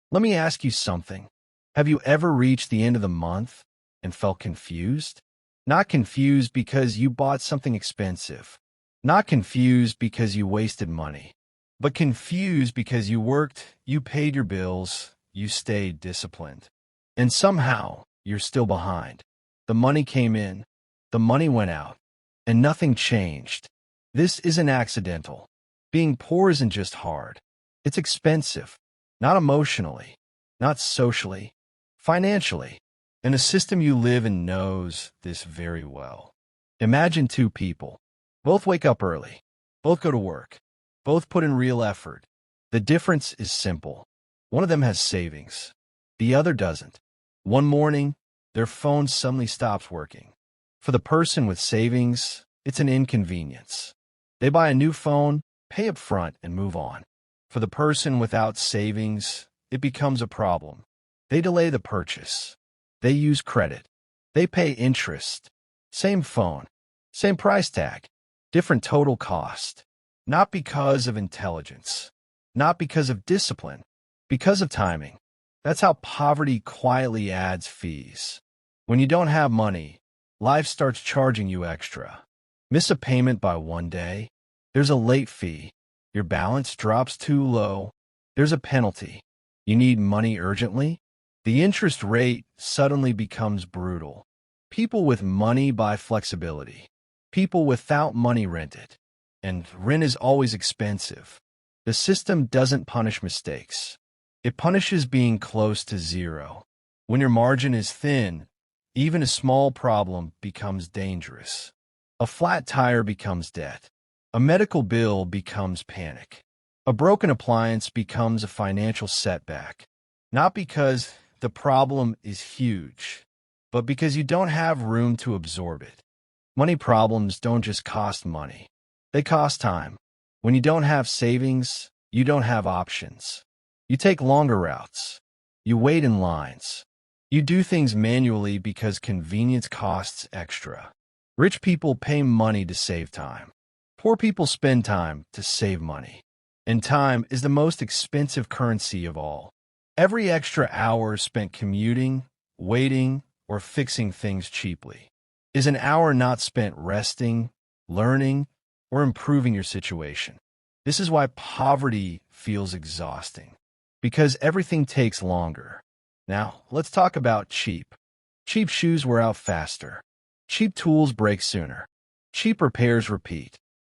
Let me ask you something. Have you ever reached the end of the month and felt confused? Not confused because you bought something expensive. Not confused because you wasted money. But confused because you worked, you paid your bills, you stayed disciplined. And somehow, you're still behind. The money came in, the money went out, and nothing changed. This isn't accidental. Being poor isn't just hard. It's expensive. Not emotionally, not socially, financially. And a system you live in knows this very well. Imagine two people. Both wake up early. Both go to work. Both put in real effort. The difference is simple. One of them has savings. The other doesn't. One morning, their phone suddenly stops working. For the person with savings, it's an inconvenience. They buy a new phone, pay up front, and move on. For the person without savings, it becomes a problem. They delay the purchase. They use credit. They pay interest. Same phone, same price tag, different total cost. Not because of intelligence, not because of discipline, because of timing. That's how poverty quietly adds fees. When you don't have money, life starts charging you extra. Miss a payment by one day, there's a late fee. Your balance drops too low, there's a penalty. You need money urgently, the interest rate suddenly becomes brutal. People with money buy flexibility. People without money rent it. And rent is always expensive. The system doesn't punish mistakes. It punishes being close to zero. When your margin is thin, even a small problem becomes dangerous. A flat tire becomes debt. A medical bill becomes panic. A broken appliance becomes a financial setback. Not because the problem is huge, but because you don't have room to absorb it. Money problems don't just cost money. They cost time. When you don't have savings, you don't have options. You take longer routes. You wait in lines. You do things manually because convenience costs extra. Rich people pay money to save time. Poor people spend time to save money. And time is the most expensive currency of all. Every extra hour spent commuting, waiting, or fixing things cheaply is an hour not spent resting, learning, or improving your situation. This is why poverty feels exhausting, because everything takes longer. Now, let's talk about cheap. Cheap shoes wear out faster. Cheap tools break sooner. Cheap repairs repeat.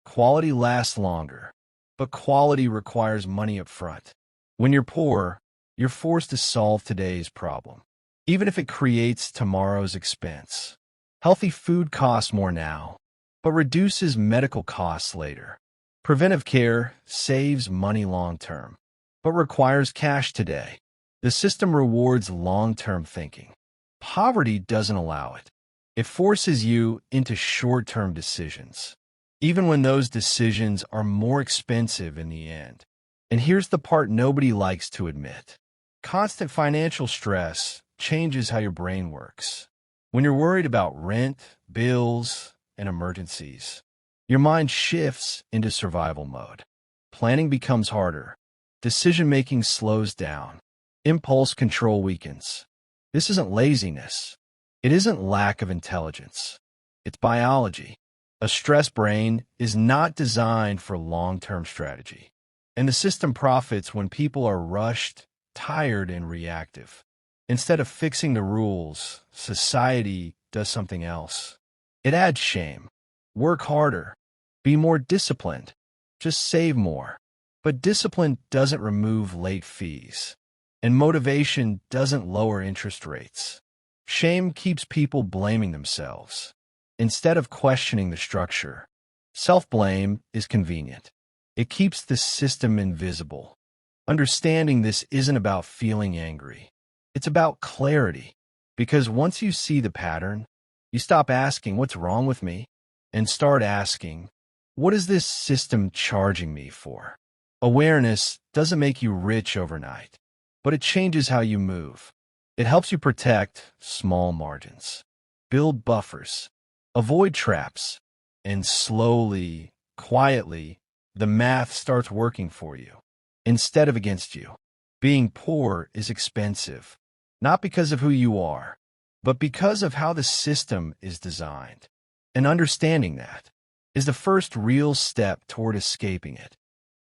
Quality lasts longer, but quality requires money up front. When you're poor, you're forced to solve today's problem, even if it creates tomorrow's expense. Healthy food costs more now, but reduces medical costs later. Preventive care saves money long-term, but requires cash today. The system rewards long-term thinking. Poverty doesn't allow it. It forces you into short-term decisions, even when those decisions are more expensive in the end. And here's the part nobody likes to admit. Constant financial stress changes how your brain works. When you're worried about rent, bills, and emergencies, your mind shifts into survival mode. Planning becomes harder. Decision-making slows down. Impulse control weakens. This isn't laziness. It isn't lack of intelligence. It's biology. A stressed brain is not designed for long-term strategy. And the system profits when people are rushed, tired, and reactive. Instead of fixing the rules, society does something else. It adds shame. Work harder. Be more disciplined. Just save more. But discipline doesn't remove late fees. And motivation doesn't lower interest rates. Shame keeps people blaming themselves instead of questioning the structure. Self-blame is convenient. It keeps the system invisible. Understanding this isn't about feeling angry. It's about clarity. Because once you see the pattern, you stop asking, "What's wrong with me?" and start asking, "What is this system charging me for?" Awareness doesn't make you rich overnight, but it changes how you move. It helps you protect small margins, build buffers, avoid traps, and slowly, quietly, the math starts working for you instead of against you. Being poor is expensive, not because of who you are, but because of how the system is designed. And understanding that is the first real step toward escaping it.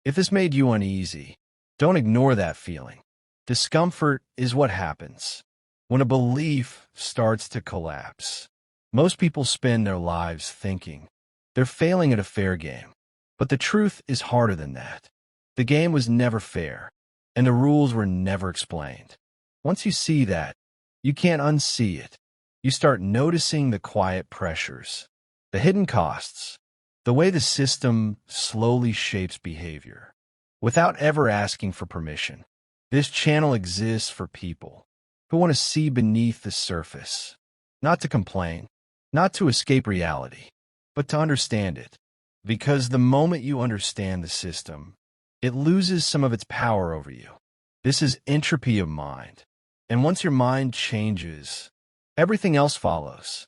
If this made you uneasy, don't ignore that feeling. Discomfort is what happens when a belief starts to collapse. Most people spend their lives thinking they're failing at a fair game. But the truth is harder than that. The game was never fair, and the rules were never explained. Once you see that, you can't unsee it. You start noticing the quiet pressures, the hidden costs, the way the system slowly shapes behavior, without ever asking for permission. This channel exists for people who want to see beneath the surface, not to complain, not to escape reality, but to understand it. Because the moment you understand the system, it loses some of its power over you. This is entropy of mind. And once your mind changes, everything else follows.